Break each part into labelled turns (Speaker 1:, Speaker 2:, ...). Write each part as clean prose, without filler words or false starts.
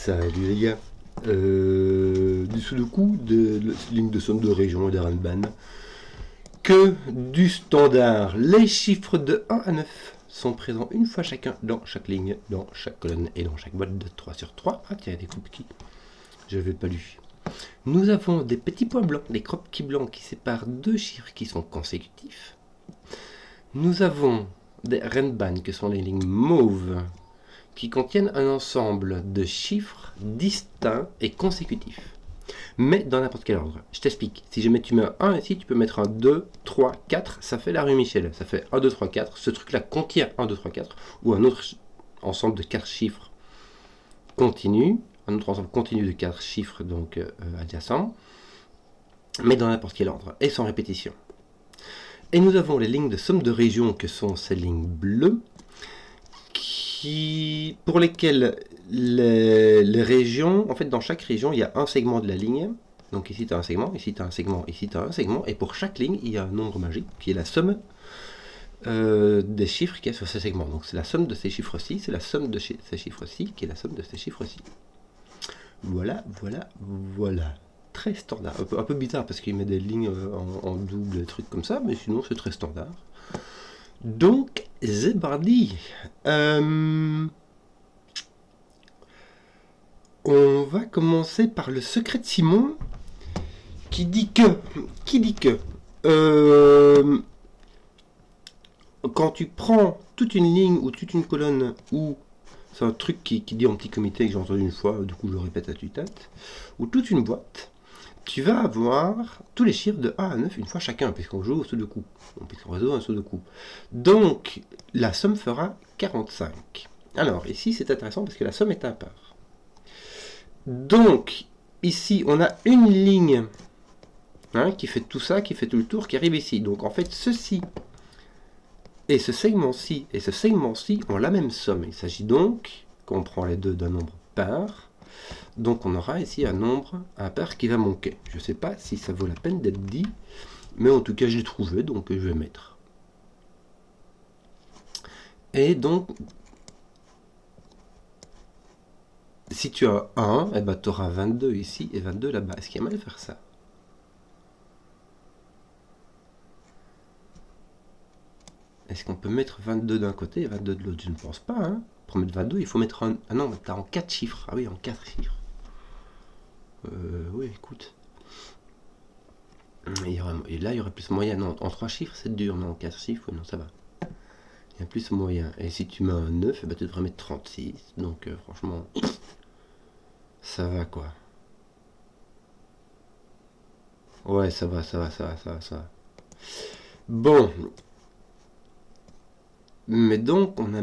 Speaker 1: Salut les gars. Du Sudoku, de ligne de somme de région et d'Arenban. Que du standard. Les chiffres de 1 à 9 sont présents une fois chacun dans chaque ligne, dans chaque colonne et dans chaque boîte de 3 sur 3. Ah tiens, des cookies. Je n'avais pas lu. Nous avons des petits points blancs, des croquis blancs qui séparent deux chiffres qui sont consécutifs. Nous avons des Renban, que sont les lignes mauves, qui contiennent un ensemble de chiffres distincts et consécutifs, mais dans n'importe quel ordre. Je t'explique. Si jamais tu mets un 1 ici, tu peux mettre un 2, 3, 4, ça fait la rue Michel. Ça fait 1, 2, 3, 4. Ce truc-là contient 1, 2, 3, 4, ou un autre ensemble de 4 chiffres continu, un autre ensemble continu de 4 chiffres donc adjacents, mais dans n'importe quel ordre, et sans répétition. Et nous avons les lignes de somme de région, que sont ces lignes bleues, pour lesquelles les régions, en fait dans chaque région, il y a un segment de la ligne. Donc ici tu as un segment, ici tu as un segment, ici tu as un segment, et pour chaque ligne, il y a un nombre magique qui est la somme des chiffres qu'il y a sur ce segment. Donc c'est la somme de ces chiffres-ci, c'est la somme de ces chiffres-ci, qui est la somme de ces chiffres-ci. Voilà, voilà, voilà. Très standard. Un peu bizarre parce qu'il met des lignes en double, des trucs comme ça, mais sinon c'est très standard. Donc, c'est parti. On va commencer par le secret de Simon qui dit que quand tu prends toute une ligne ou toute une colonne, ou c'est un truc qui dit en petit comité que j'ai entendu une fois, du coup je le répète à tue-tête, ou toute une boîte, tu vas avoir tous les chiffres de 1 à 9 une fois chacun, puisqu'on joue au Sudoku, puisqu'on résout un Sudoku. Donc, la somme fera 45. Alors, ici, c'est intéressant parce que la somme est impair. Donc, ici, on a une ligne qui fait tout ça, qui fait tout le tour, qui arrive ici. Donc, en fait, ceci et ce segment-ci et ce segment-ci ont la même somme. Il s'agit donc, quand on prend les deux, d'un nombre pair. Donc on aura ici un nombre impair qui va manquer. Je ne sais pas si ça vaut la peine d'être dit, mais en tout cas je l'ai trouvé, donc je vais mettre. Et donc, si tu as 1, eh ben, tu auras 22 ici et 22 là-bas. Est-ce qu'il y a mal de faire ça? Est-ce qu'on peut mettre 22 d'un côté et 22 de l'autre? Je ne pense pas. Hein. Pour mettre 22, il faut mettre un... Ah non, tu as en 4 chiffres. Ah oui, en 4 chiffres. Oui, écoute. Et là, il y aurait plus moyen. Non, en 3 chiffres, c'est dur. Non, en 4 chiffres, oui, non, ça va. Il y a plus moyen. Et si tu mets un 9, eh ben, tu devrais mettre 36. Donc, franchement, ça va, quoi. Ouais, ça va. Bon. Mais donc, on a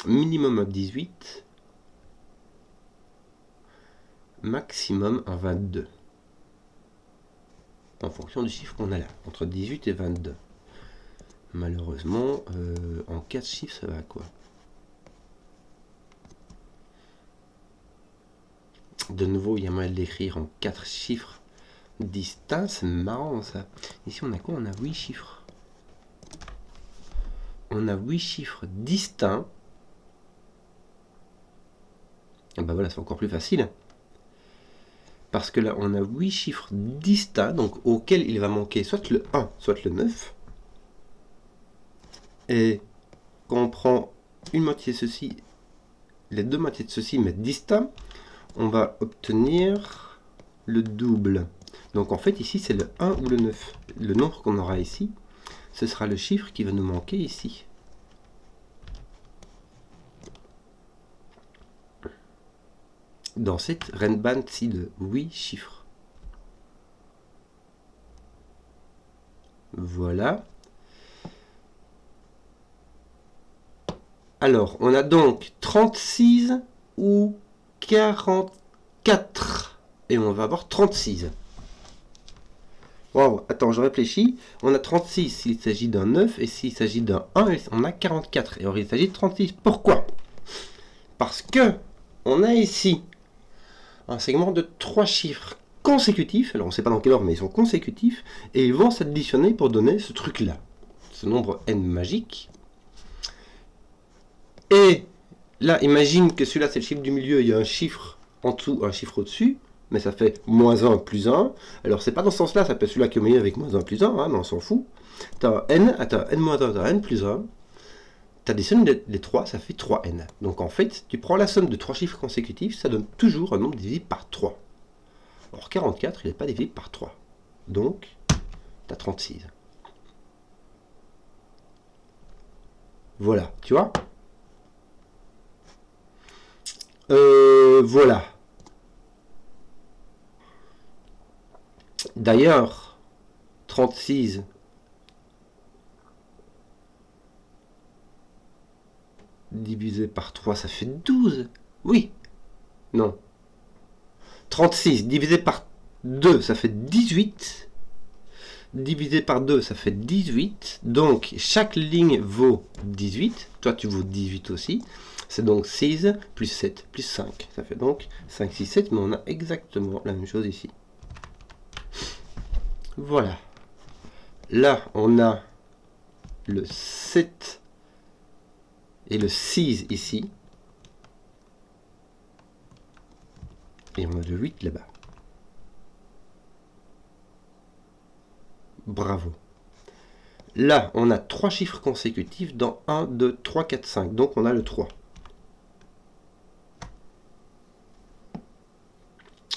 Speaker 1: minimum à 18. Maximum à 22. En fonction du chiffre qu'on a là, entre 18 et 22. Malheureusement, en 4 chiffres, ça va à quoi? De nouveau, il y a moyen de l'écrire en 4 chiffres distincts. C'est marrant ça. Ici, on a quoi? On a 8 chiffres. On a 8 chiffres distincts. Et ben voilà, c'est encore plus facile. Parce que là, on a 8 chiffres distincts, donc auxquels il va manquer soit le 1, soit le 9. Et quand on prend une moitié de ceci, les deux moitiés de ceci, mais distincts, on va obtenir le double. Donc en fait, ici, c'est le 1 ou le 9. Le nombre qu'on aura ici, ce sera le chiffre qui va nous manquer ici. Dans cette Renban-ci de 8 chiffres. Voilà. Alors, on a donc 36 ou 44. Et on va avoir 36. Wow, attends, je réfléchis. On a 36 s'il s'agit d'un 9, et s'il s'agit d'un 1, on a 44. Et alors, il s'agit de 36. Pourquoi? Parce que on a ici un segment de 3 chiffres consécutifs, alors on ne sait pas dans quel ordre, mais ils sont consécutifs, et ils vont s'additionner pour donner ce truc-là, ce nombre n magique. Et Là, imagine que celui-là, c'est le chiffre du milieu, il y a un chiffre en dessous, un chiffre au-dessus, mais ça fait moins 1 plus 1. Alors, c'est pas dans ce sens-là, ça peut être celui-là qui est au milieu avec moins 1 plus 1, hein, mais on s'en fout. T'as n, t'as n moins 1, t'as n plus 1. T'additionnes les 3, ça fait 3n. Donc en fait, tu prends la somme de 3 chiffres consécutifs, ça donne toujours un nombre divisible par 3. Or 44, il n'est pas divisible par 3. Donc, tu as 36. Voilà, tu vois. Voilà. D'ailleurs, 36 divisé par 3, ça fait 12. Oui. Non. 36 divisé par 2, ça fait 18. Divisé par 2, ça fait 18. Donc, chaque ligne vaut 18. Toi, tu vaux 18 aussi. C'est donc 6 plus 7 plus 5. Ça fait donc 5, 6, 7. Mais on a exactement la même chose ici. Voilà. Là, on a le 7 et le 6 ici. Et on a le 8 là-bas. Bravo. Là, on a 3 chiffres consécutifs dans 1, 2, 3, 4, 5. Donc, on a le 3.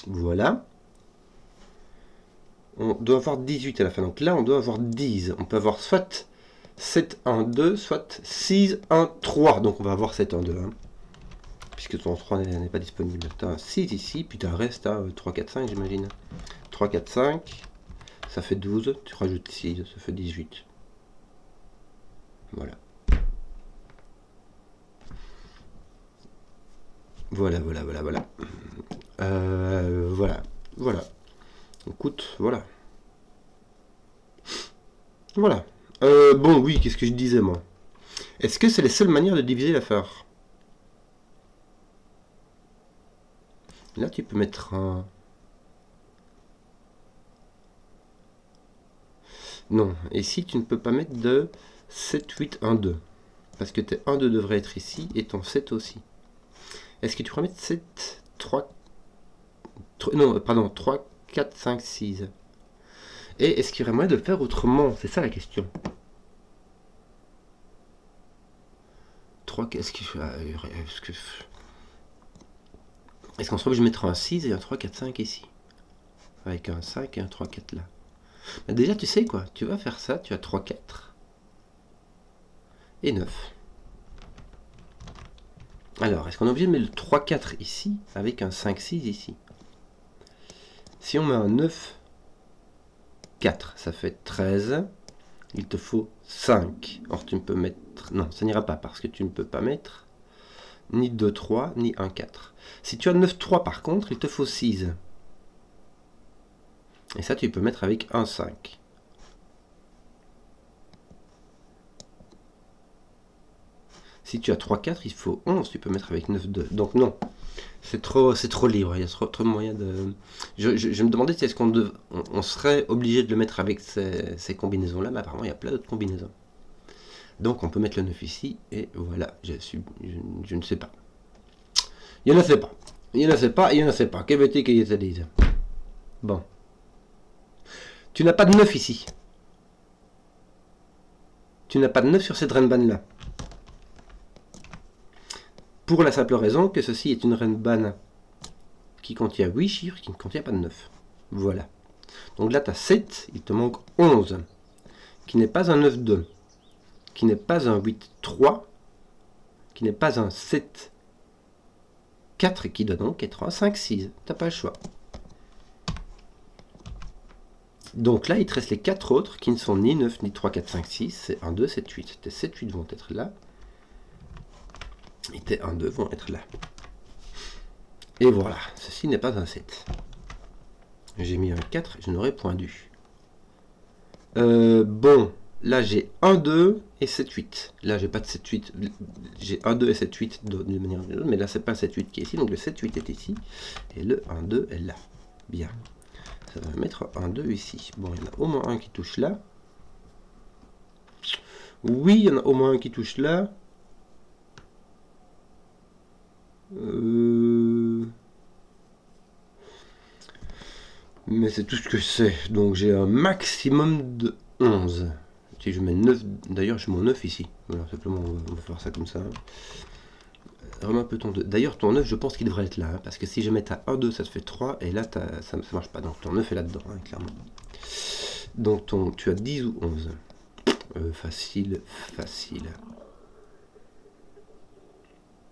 Speaker 1: Voilà. On doit avoir 18 à la fin. Donc là, on doit avoir 10. On peut avoir soit 7, 1, 2, soit 6, 1, 3. Donc, on va avoir 7, 1, 2. Hein. Puisque ton 3 n'est pas disponible. Tu as un 6 ici, puis tu as un reste à 3, 4, 5, j'imagine. 3, 4, 5. Ça fait 12, tu rajoutes 6, ça fait 18. Voilà. Voilà. Voilà. Écoute, voilà. Voilà. Bon, oui, qu'est-ce que je disais, moi? Est-ce que c'est les seules manières de diviser l'affaire? Là, tu peux mettre un... Non, ici, tu ne peux pas mettre de 7, 8, 1, 2. Parce que tes 1, 2 devraient être ici, et ton 7 aussi. Est-ce que tu pourrais mettre 7, 3... Non, pardon, 3, 4, 5, 6. Et est-ce qu'il y aurait moyen de le faire autrement? C'est ça la question. 3, est-ce qu'on serait obligé de mettre un 6 et un 3, 4, 5 ici? Avec un 5 et un 3, 4 là. Mais déjà, tu sais quoi? Tu vas faire ça, tu as 3, 4 et 9. Alors, est-ce qu'on est obligé de mettre le 3, 4 ici avec un 5, 6 ici? Si on met un 9, 4, ça fait 13. Il te faut 5. Or, tu ne peux mettre... Non, ça n'ira pas parce que tu ne peux pas mettre ni 2, 3, ni 1, 4. Si tu as 9, 3 par contre, il te faut 6. Et ça, tu peux mettre avec 1, 5. Si tu as 3, 4, il faut 11. Tu peux mettre avec 9, 2. Donc non, c'est trop libre. Il y a trop de moyens de... Je me demandais si est-ce on serait obligé de le mettre avec ces combinaisons-là. Mais apparemment, il y a plein d'autres combinaisons. Donc on peut mettre le 9 ici. Et voilà, je ne sais pas. Il ne sait pas. Il ne sait pas. Que veux-tu qu'il te dise? Bon. Tu n'as pas de 9 ici. Tu n'as pas de 9 sur cette Renban-là. Pour la simple raison que ceci est une Renban qui contient 8 chiffres, qui ne contient pas de 9. Voilà. Donc là, tu as 7, il te manque 11, qui n'est pas un 9, 2, qui n'est pas un 8, 3, qui n'est pas un 7, 4, et qui doit donc être un 5, 6. Tu n'as pas le choix. Donc là, il te reste les 4 autres qui ne sont ni 9, ni 3, 4, 5, 6. C'est 1, 2, 7, 8. Tes 7, 8 vont être là. Et tes 1, 2 vont être là. Et voilà, ceci n'est pas un 7. J'ai mis un 4, je n'aurais point dû. Bon, là j'ai 1, 2 et 7, 8. Là j'ai pas de 7, 8. J'ai 1, 2 et 7, 8 d'une manière ou d'une autre. Mais là c'est pas 7, 8 qui est ici. Donc le 7, 8 est ici. Et le 1, 2 est là. Bien. Ça va mettre 1, 2 ici. Bon, il y en a au moins un qui touche là. Oui, il y en a au moins un qui touche là. Mais c'est tout ce que je sais. Donc j'ai un maximum de 11. Si je mets 9, d'ailleurs je mets mon 9 ici. Voilà, simplement on va faire ça comme ça. Vraiment un peu ton 2. D'ailleurs ton 9 je pense qu'il devrait être là. Hein, parce que si je mets à 1, 2 ça te fait 3. Et là ça marche pas. Donc ton 9 est là-dedans, hein, clairement. Donc tu as 10 ou 11. Facile, facile.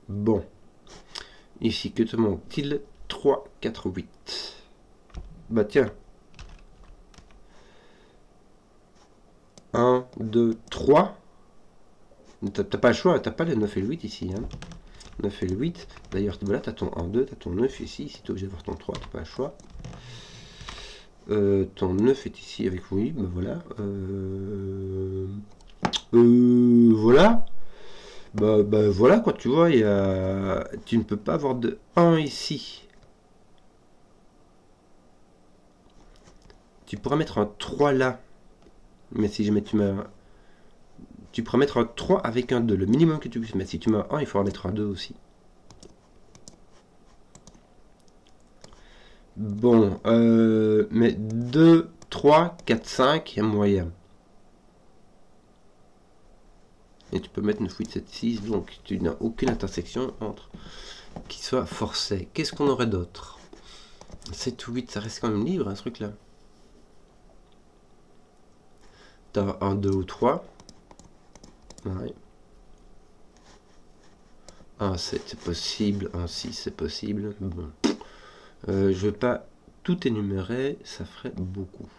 Speaker 1: Bon. Ici, que te manque-t-il? 3, 4, 8. Bah tiens. 1, 2, 3. T'as pas le choix, t'as pas le 9 et le 8 ici. Hein. 9 et le 8. D'ailleurs, voilà, t'as ton 1, 2, t'as ton 9 ici. Si t'es obligé d'avoir ton 3, t'as pas le choix. Ton 9 est ici avec oui, bah voilà. Voilà. Bah voilà quoi, tu vois, tu ne peux pas avoir de 1 ici. Tu pourras mettre un 3 là. Mais si jamais tu mets tu pourras mettre un 3 avec un 2, le minimum que tu puisses mettre. Si tu mets un 1, il faudra mettre un 2 aussi. Bon, mais 2, 3, 4, 5, il y a moyen. Et tu peux mettre 9, 8, 7, 6, donc tu n'as aucune intersection entre qui soit forcée. Qu'est-ce qu'on aurait d'autre? 7 ou 8, ça reste quand même libre, hein, ce truc-là. T'as un 2 ou 3. Ouais. Un 7 c'est possible, un 6 c'est possible. Bon. Je ne veux pas tout énumérer, ça ferait beaucoup.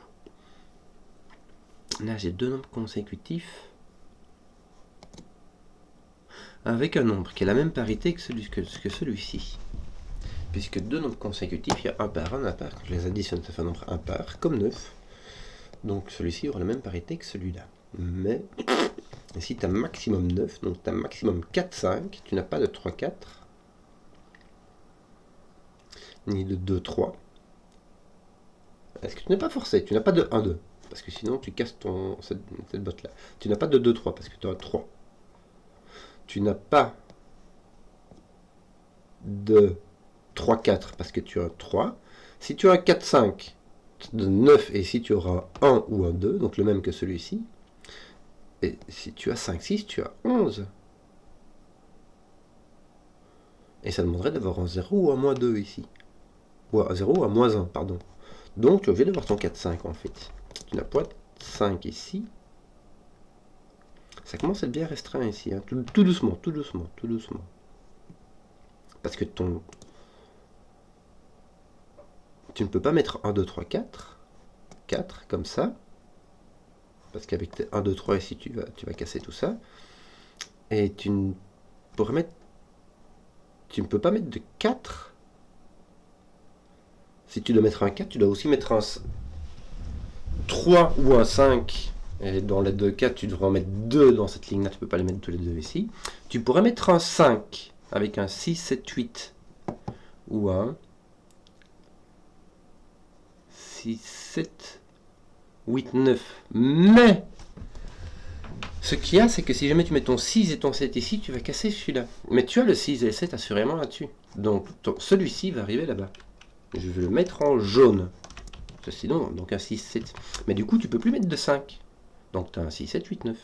Speaker 1: Là j'ai deux nombres consécutifs. Avec un nombre qui a la même parité que celui-ci. Puisque deux nombres consécutifs, il y a un par, un impar. Quand je les additionne, ça fait un nombre impar, comme 9. Donc celui-ci aura la même parité que celui-là. Mais ici, tu as maximum 9, donc tu as maximum 4, 5. Tu n'as pas de 3, 4. Ni de 2, 3. Est-ce que tu n'es pas forcé? Tu n'as pas de 1, 2. Parce que sinon, tu casses cette botte-là. Tu n'as pas de 2, 3, parce que tu as 3. Tu n'as pas de 3, 4, parce que tu as 3. Si tu as un 4, 5, de 9, et si tu auras 1 ou un 2, donc le même que celui-ci. Et si tu as 5, 6, tu as 11. Et ça demanderait d'avoir un 0 ou un moins 2 ici. Ou un 0 ou un moins 1, pardon. Donc tu es obligé d'avoir ton 4, 5 en fait. Tu n'as pas 5 ici. Ça commence à être bien restreint ici. Hein. Tout doucement, tout doucement, tout doucement. Parce que tu ne peux pas mettre 1, 2, 3, 4. 4 comme ça. Parce qu'avec tes 1, 2, 3 ici, tu vas casser tout ça. Et tu ne peux pas mettre de 4. Si tu dois mettre un 4, tu dois aussi mettre un 3 ou un 5. Et dans les deux cas, tu devras en mettre 2 dans cette ligne-là. Tu ne peux pas les mettre tous les deux ici. Tu pourrais mettre un 5 avec un 6, 7, 8. Ou un 6, 7, 8, 9. Mais ce qu'il y a, c'est que si jamais tu mets ton 6 et ton 7 ici, tu vas casser celui-là. Mais tu as le 6 et le 7 assurément là-dessus. Donc celui-ci va arriver là-bas. Je vais le mettre en jaune. Sinon, donc un 6, 7. Mais du coup, tu peux plus mettre de 5. Donc tu as un 6, 7, 8, 9.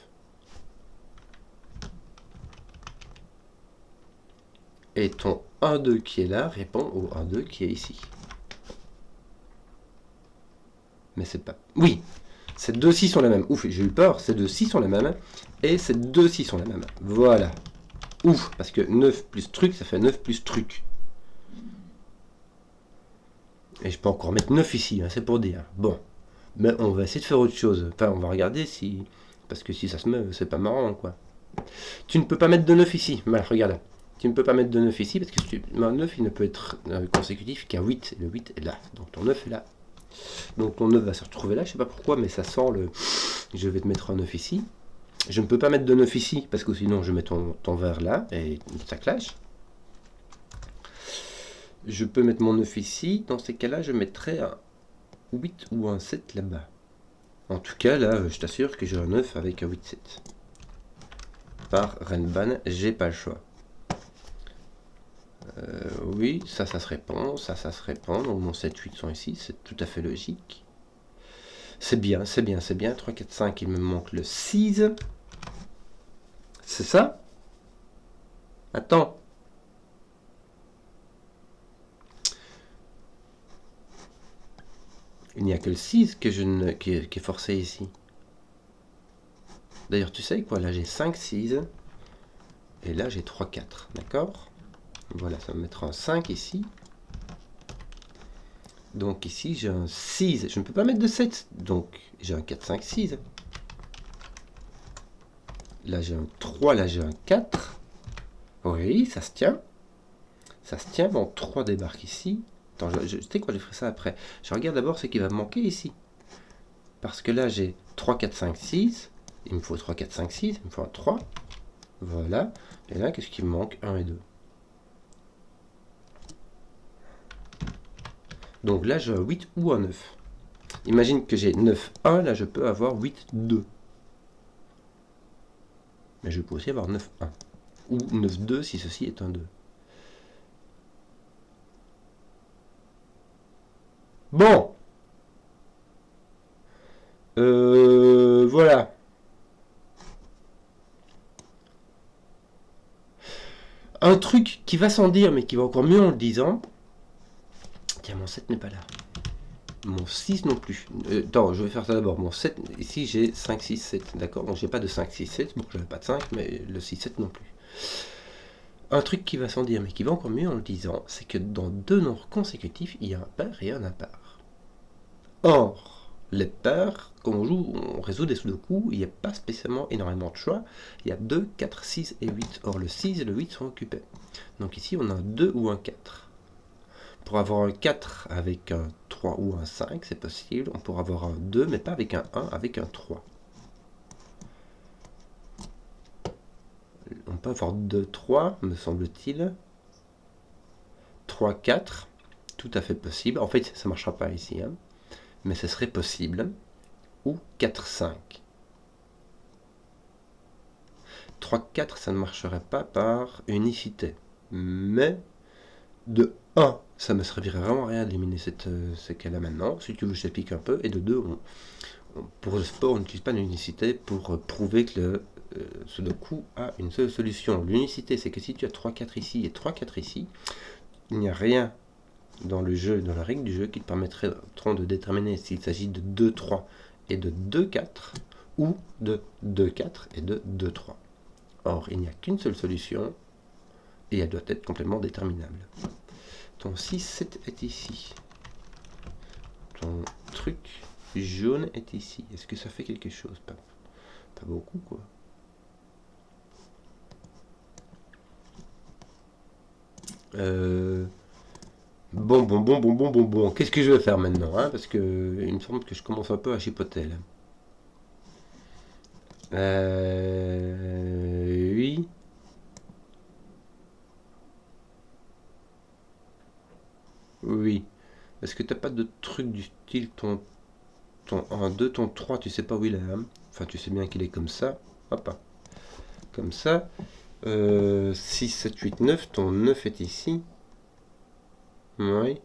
Speaker 1: Et ton 1, 2 qui est là répond au 1, 2 qui est ici. Mais c'est pas... Oui, ces deux 6 sont les mêmes. Ouf, j'ai eu peur. Ces deux 6 sont les mêmes. Et ces deux 6 sont les mêmes. Voilà. Ouf, parce que 9 plus truc, ça fait 9 plus truc. Et je peux encore mettre 9 ici, hein, c'est pour dire. Bon. Mais on va essayer de faire autre chose. Enfin, on va regarder si... Parce que si ça se met, c'est pas marrant, quoi. Tu ne peux pas mettre de 9 ici. Voilà, regarde. Tu ne peux pas mettre de 9 ici, parce que si tu mets un 9, il ne peut être consécutif qu'à 8. Et le 8 est là. Donc ton 9 est là. Donc ton 9 va se retrouver là, je sais pas pourquoi, mais ça sent le... Je vais te mettre un 9 ici. Je ne peux pas mettre de 9 ici, parce que sinon je mets ton vert là, et ça clash. Je peux mettre mon 9 ici. Dans ces cas-là, je mettrai un 8 ou un 7 là-bas. En tout cas, là, je t'assure que j'ai un 9 avec un 8-7. Par Renban, j'ai pas le choix. Oui, ça se répond, ça se répond. Donc mon 7, 8 sont ici, c'est tout à fait logique. C'est bien, c'est bien, c'est bien. 3, 4, 5, il me manque le 6. C'est ça? Attends. Il n'y a que le 6 que je ne, qui est forcé ici. D'ailleurs, tu sais quoi? Là, j'ai 5, 6. Et là, j'ai 3, 4. D'accord? Voilà, ça me mettra un 5 ici. Donc ici, j'ai un 6. Je ne peux pas mettre de 7. Donc, j'ai un 4, 5, 6. Là, j'ai un 3. Là, j'ai un 4. Oui, ça se tient. Ça se tient. Bon, 3 débarque ici. Attends, tu sais quoi, je ferai ça après. Je regarde d'abord ce qui va me manquer ici. Parce que là, j'ai 3, 4, 5, 6. Il me faut 3, 4, 5, 6. Il me faut un 3. Voilà. Et là, qu'est-ce qui me manque? 1 et 2. Donc là, j'ai un 8 ou un 9. Imagine que j'ai 9, 1. Là, je peux avoir 8, 2. Mais je peux aussi avoir 9, 1. Ou 9, 2 si ceci est un 2. Bon. Voilà. Un truc qui va sans dire, mais qui va encore mieux en le disant. Tiens, mon 7 n'est pas là. Mon 6 non plus. Attends, je vais faire ça d'abord. Mon 7, ici j'ai 5, 6, 7. D'accord? Donc j'ai pas de 5, 6, 7. Bon, j'avais pas de 5, mais le 6, 7 non plus. Un truc qui va sans dire, mais qui va encore mieux en le disant, c'est que dans deux nombres consécutifs, il y a un pair et un impar. Or, les pairs, quand on résout des sudoku, il n'y a pas spécialement énormément de choix. Il y a 2, 4, 6 et 8. Or, le 6 et le 8 sont occupés. Donc ici, on a un 2 ou un 4. Pour avoir un 4 avec un 3 ou un 5, c'est possible. On pourra avoir un 2, mais pas avec un 1, avec un 3. On peut avoir 2, 3, me semble-t-il. 3, 4, tout à fait possible. En fait, ça ne marchera pas ici, hein, mais ce serait possible. Ou 4, 5. 3, 4, ça ne marcherait pas par unicité. Mais de 1, ça me servirait vraiment à rien d'éliminer ce cas-là maintenant. Si tu veux, je t'explique un peu. Et de 2, pour le sport, on n'utilise pas l'unicité pour prouver que le sudoku a une seule solution. L'unicité, c'est que si tu as 3, 4 ici et 3, 4 ici, il n'y a rien dans le jeu, dans la règle du jeu, qui te permettrait de déterminer s'il s'agit de 2, 3 et de 2, 4 ou de 2, 4 et de 2, 3. Or, il n'y a qu'une seule solution et elle doit être complètement déterminable. Ton 6, 7 est ici. Ton truc jaune est ici. Est-ce que ça fait quelque chose? Pas beaucoup, quoi. Bon. Qu'est-ce que je vais faire maintenant, hein? Parce que il me semble que je commence un peu à chipoter, là. Oui. Oui. Est-ce que t'as pas de truc du style ton 1, 2, ton 3, tu sais pas où il est, hein? Enfin, tu sais bien qu'il est comme ça. Hop. Comme ça. 6, 7, 8, 9. Ton 9 est ici. Oui.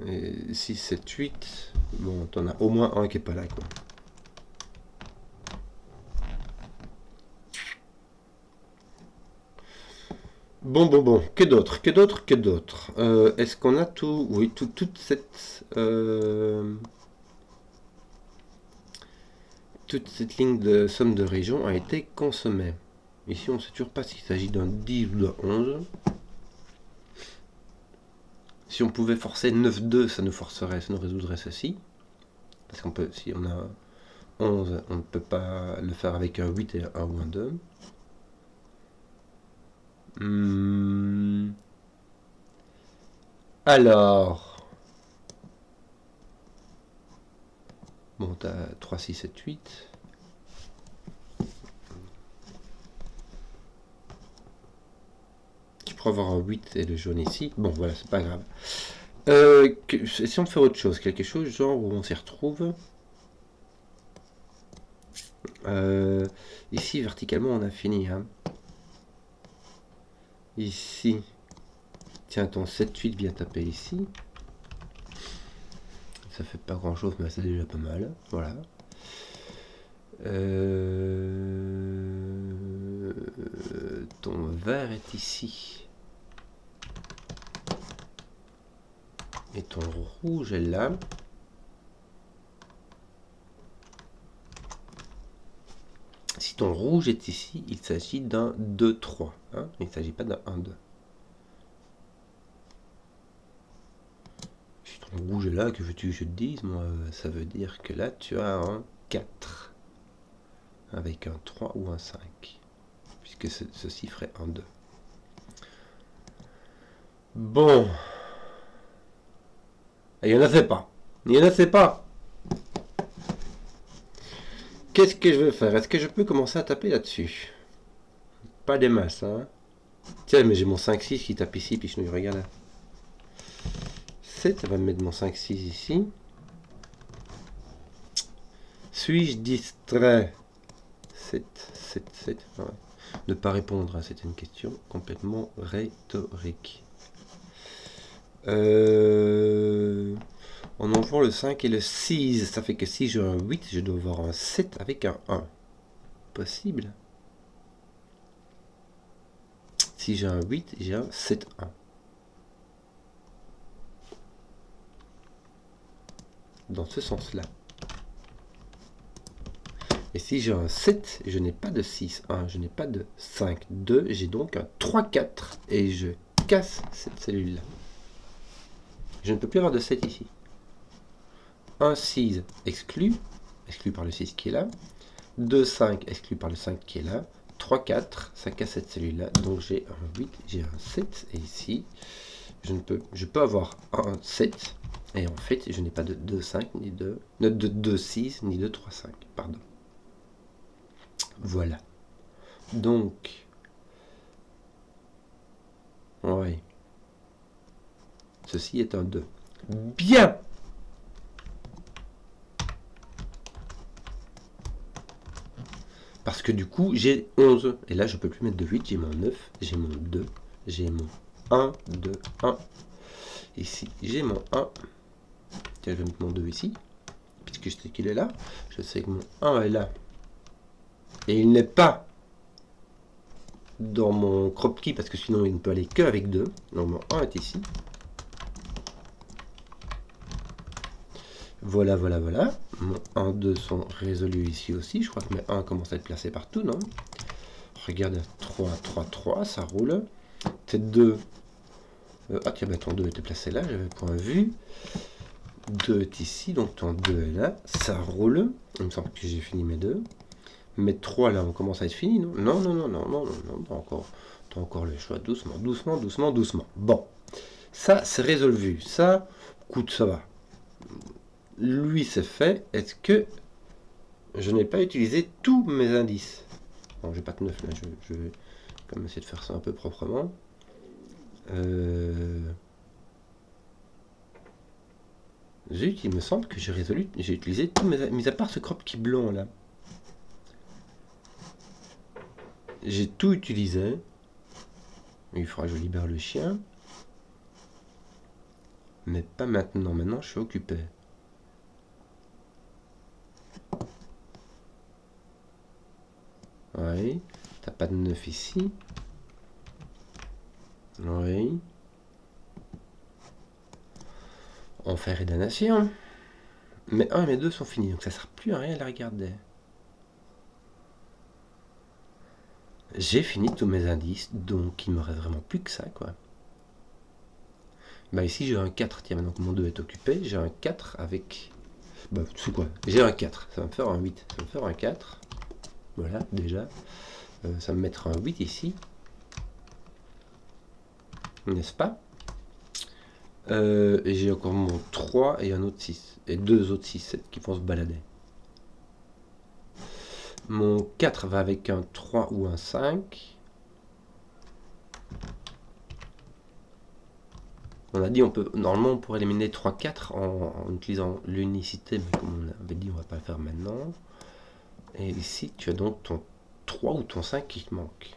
Speaker 1: Et 6, 7, 8. Bon, t'en as au moins un qui est pas là, quoi. Bon. Que d'autre? Est-ce qu'on a tout? Oui, toute cette ligne de somme de région a été consommée. Ici, on ne sait toujours pas s'il s'agit d'un 10 ou d'un 11. Si on pouvait forcer 9, 2, ça nous résoudrait ceci. Parce qu'on peut, si on a 11, on ne peut pas le faire avec un 8 et un 1 ou un 2. Alors, bon, tu as 3, 6, 7, 8. Tu pourrais avoir un 8 et le jaune ici. Bon, voilà, c'est pas grave. Essayons de faire autre chose. Quelque chose genre où on s'y retrouve. Ici, verticalement, on a fini. Hein. Ici, tiens, ton 7-8 vient taper ici. Ça fait pas grand chose, mais c'est déjà pas mal. Voilà. Ton vert est ici. Et ton rouge est là. Si ton rouge est ici, il s'agit d'un 2-3. Hein, il ne s'agit pas d'un 1-2. Si ton rouge est là, que veux-tu que je te dise, moi, ça veut dire que là, tu as un 4. Avec un 3 ou un 5. Puisque ceci ferait un 2. Bon. Il n'y en a fait pas. Il n'y en a fait pas. Qu'est-ce que je vais faire? Est-ce que je peux commencer à taper là-dessus? Pas des masses, hein. Tiens, mais j'ai mon 5-6 qui tape ici, puis je ne regarde. 7, ça va me mettre mon 5-6 ici. Suis-je distrait? 7, 7, 7. Ouais. Ne pas répondre à cette question complètement rhétorique. En enlevant le 5 et le 6, ça fait que si j'ai un 8, je dois avoir un 7 avec un 1. Possible. Si j'ai un 8, j'ai un 7, 1. Dans ce sens-là. Et si j'ai un 7, je n'ai pas de 6, 1, je n'ai pas de 5, 2, j'ai donc un 3, 4 et je casse cette cellule-là. Je ne peux plus avoir de 7 ici. 1, 6 exclu par le 6 qui est là. 2, 5 exclu par le 5 qui est là. 3, 4, ça casse cette cellule-là. Donc j'ai un 8, j'ai un 7. Et ici, je peux avoir un 7. Et en fait, je n'ai pas de 2, 5, ni de 2, 6, ni de 3, 5. Pardon. Voilà. Donc, oui. Ceci est un 2. Bien! Parce que du coup, j'ai 11. Et là, je peux plus mettre de 8. J'ai mon 9, j'ai mon 2, j'ai mon 1, 2, 1. Ici, j'ai mon 1. Tiens, je vais mettre mon 2 ici. Puisque je sais qu'il est là. Je sais que mon 1 est là. Et il n'est pas dans mon crop key, parce que sinon, il ne peut aller qu'avec 2. Donc, mon 1 est ici. Voilà, voilà, voilà. Mon 1, 2 sont résolus ici aussi. Je crois que mes 1 commencent à être placés partout, non? Regarde, 3, 3, 3, ça roule. Tes 2. Ah tiens, bah, ton 2 était placé là, j'avais point vu. 2 est ici, donc ton 2 est là. Ça roule. Il me semble que j'ai fini mes 2. Mes 3 là, on commence à être fini, non? Non, non, non, non, non, non, non. T'as encore le choix. Doucement, doucement, doucement, doucement. Bon. Ça, c'est résolu. Ça, écoute, ça va. Lui, c'est fait. Est-ce que je n'ai pas utilisé tous mes indices? Bon, j'ai pas de 9 là, je vais quand même essayer de faire ça un peu proprement. Zut, il me semble que j'ai utilisé tous mes... Mis à part ce crop qui blanc là. J'ai tout utilisé. Il faudra que je libère le chien. Mais pas maintenant. Maintenant, je suis occupé. Oui. T'as pas de 9 ici. Oui. Enfer et damnation. Mais 1 et 2 sont finis. Donc ça sert plus à rien de la regarder. J'ai fini tous mes indices. Donc il me reste vraiment plus que ça, quoi. Bah ici j'ai un 4, tiens maintenant que mon 2 est occupé, j'ai un 4 avec... Bah c'est quoi? J'ai un 4, ça va me faire un 8, ça va me faire un 4. Voilà, déjà. Ça va me mettre un 8 ici. N'est-ce pas? Et j'ai encore mon 3 et un autre 6. Et deux autres 6, 7 qui vont se balader. Mon 4 va avec un 3 ou un 5. On a dit normalement on pourrait éliminer 3-4 en utilisant l'unicité, mais comme on avait dit on va pas le faire maintenant. Et ici tu as donc ton 3 ou ton 5 qui te manque.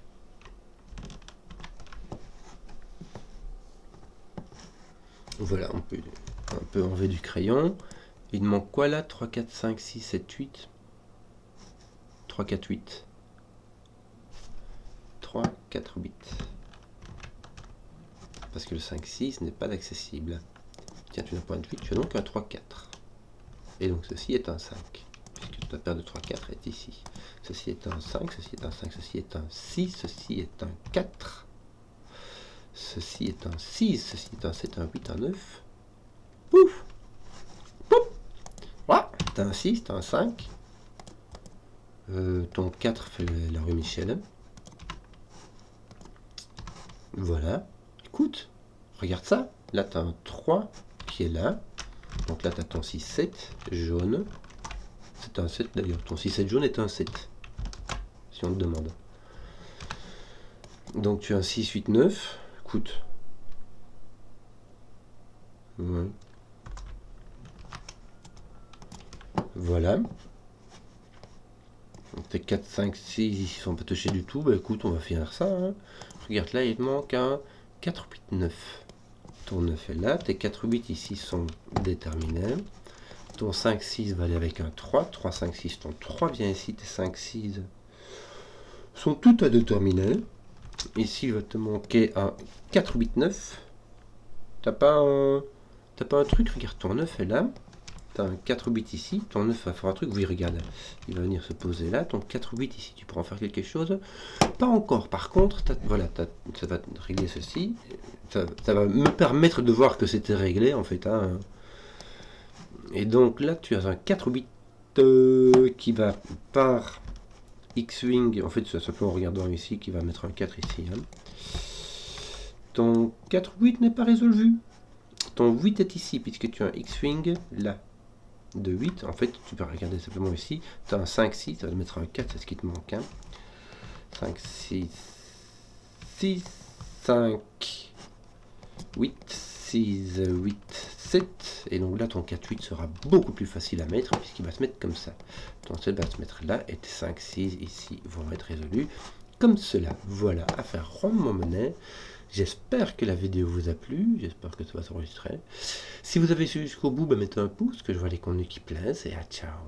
Speaker 1: Voilà, on peut un peu enlever du crayon. Il manque quoi là? 3, 4, 5, 6, 7, 8. 3, 4, 8. 3, 4, 8. Parce que le 5, 6 n'est pas accessible. Tiens, tu n'as pas un 8, tu as donc un 3, 4. Et donc ceci est un 5. Puisque ta paire de 3, 4 est ici. Ceci est un 5, ceci est un 5, ceci est un 6, ceci est un 4. Ceci est un 6, ceci est un 7, un 8, un 9. Pouf! Pouf! Voilà, t'as un 6, t'as un 5. Ton 4 fait la rue Michel. Voilà. Écoute, regarde ça. Là, tu as un 3 qui est là. Donc là, tu as ton 6, 7 jaune. C'est un 7 d'ailleurs. Ton 6, 7 jaune est un 7. Si on te demande. Donc tu as un 6, 8, 9. Écoute. Ouais. Voilà. Donc tes 4, 5, 6 ils sont pas touchés du tout. Bah écoute, on va finir ça. Hein. Regarde là, il manque un 4, 8, 9. Ton 9 est là. Tes 4, 8 ici sont déterminés. Ton 5, 6 va aller avec un 3. 3, 5, 6. Ton 3 vient ici. Tes 5, 6 sont toutes à déterminer. Ici, il va te manquer un 4, 8, 9. T'as pas un truc? Regarde, ton 9 est là. T'as un 4, 8 ici. Ton 9 va faire un truc. Oui, regarde. Il va venir se poser là. Ton 4, 8 ici, tu pourras en faire quelque chose. Pas encore. Par contre, voilà, ça va régler ceci. Ça va me permettre de voir que c'était réglé, en fait. Hein. Et donc là, tu as un 4 8 qui va par X-Wing. En fait, c'est simplement en regardant ici qui va mettre un 4 ici. Hein. Ton 4 8 n'est pas résolu. Ton 8 est ici, puisque tu as un X-Wing là. De 8, en fait, tu peux regarder simplement ici. Tu as un 5 6, tu vas mettre un 4, c'est ce qui te manque. Hein. 5 6 6 5 8 6 8 7, et donc là ton 4 8 sera beaucoup plus facile à mettre puisqu'il va se mettre comme ça. Ton 7 va se mettre là et tes 5 6 ici vont être résolus comme cela. Voilà, à faire rondement monnaie. J'espère que la vidéo vous a plu, j'espère que ça va s'enregistrer. Si vous avez su jusqu'au bout, mettez un pouce, que je vois les contenus qui plaisent, et à ciao.